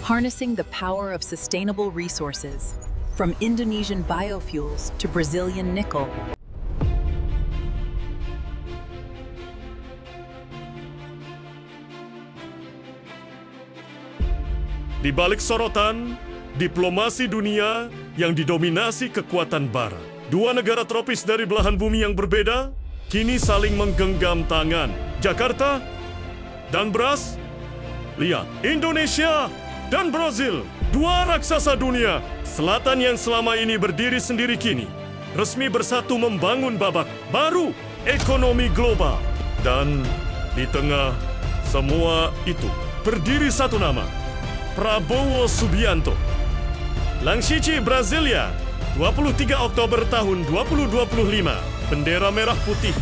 harnessing the power of sustainable resources, from Indonesian biofuels to Brazilian nickel. Di balik sorotan, diplomasi dunia yang didominasi kekuatan barat. Dua negara tropis dari belahan bumi yang berbeda kini saling menggenggam tangan. Jakarta dan Bras, lihat, Indonesia dan Brazil, dua raksasa dunia selatan yang selama ini berdiri sendiri kini resmi bersatu membangun babak baru ekonomi global. Dan di tengah semua itu berdiri satu nama, Prabowo Subianto. Langshichi, Brasilia, 23 Oktober tahun 2025. Bendera merah putih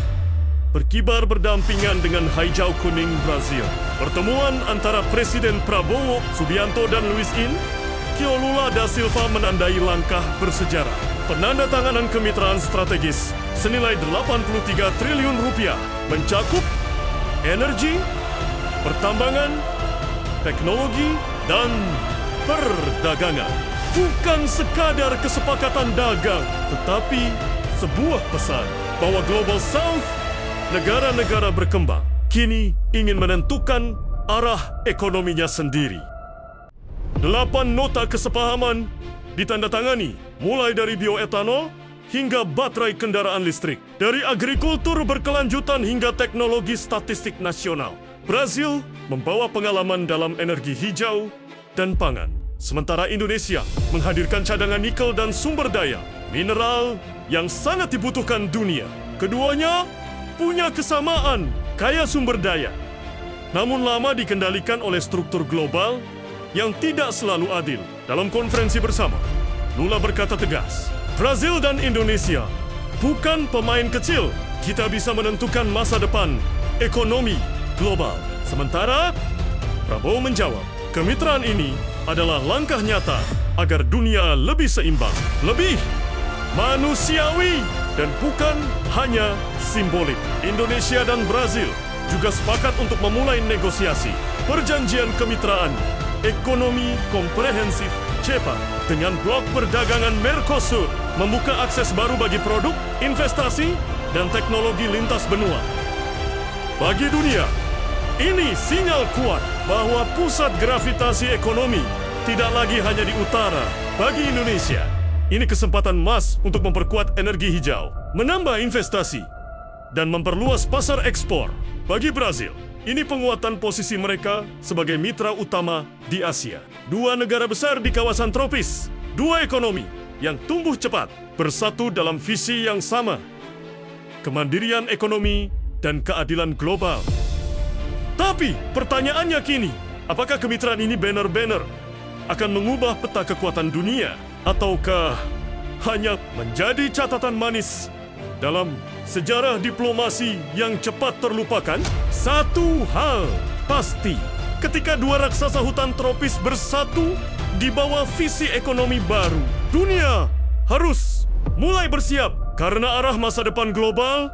berkibar berdampingan dengan hijau kuning Brazil. Pertemuan antara Presiden Prabowo Subianto dan Luiz Inácio Lula da Silva menandai langkah bersejarah. Penandatanganan kemitraan strategis senilai 83 triliun rupiah mencakup energi, pertambangan, teknologi, dan perdagangan. Bukan sekadar kesepakatan dagang, tetapi sebuah pesan bahwa Global South, negara-negara berkembang, kini ingin menentukan arah ekonominya sendiri. 8 nota kesepahaman ditandatangani, mulai dari bioetanol hingga baterai kendaraan listrik, dari agrikultur berkelanjutan hingga teknologi statistik nasional. Brazil membawa pengalaman dalam energi hijau dan pangan, sementara Indonesia menghadirkan cadangan nikel dan sumber daya mineral yang sangat dibutuhkan dunia. Keduanya punya kesamaan, kaya sumber daya, namun lama dikendalikan oleh struktur global yang tidak selalu adil. Dalam konferensi bersama, Lula berkata tegas, Brazil dan Indonesia bukan pemain kecil. Kita bisa menentukan masa depan ekonomi global. Sementara Prabowo menjawab, kemitraan ini adalah langkah nyata agar dunia lebih seimbang, lebih manusiawi, dan bukan hanya simbolik. Indonesia dan Brazil juga sepakat untuk memulai negosiasi perjanjian kemitraan ekonomi komprehensif CEPA dengan blok perdagangan Mercosur, membuka akses baru bagi produk, investasi, dan teknologi lintas benua. Bagi dunia, ini sinyal kuat bahwa pusat gravitasi ekonomi tidak lagi hanya di utara. Bagi Indonesia, ini kesempatan emas untuk memperkuat energi hijau, menambah investasi, dan memperluas pasar ekspor. Bagi Brazil, ini penguatan posisi mereka sebagai mitra utama di Asia. Dua negara besar di kawasan tropis, dua ekonomi yang tumbuh cepat, bersatu dalam visi yang sama, kemandirian ekonomi dan keadilan global. Tapi pertanyaannya kini, apakah kemitraan ini benar-benar akan mengubah peta kekuatan dunia, ataukah hanya menjadi catatan manis dalam sejarah diplomasi yang cepat terlupakan? Satu hal pasti, ketika dua raksasa hutan tropis bersatu di bawah visi ekonomi baru, dunia harus mulai bersiap, karena arah masa depan global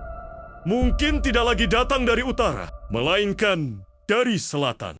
mungkin tidak lagi datang dari utara, melainkan dari selatan.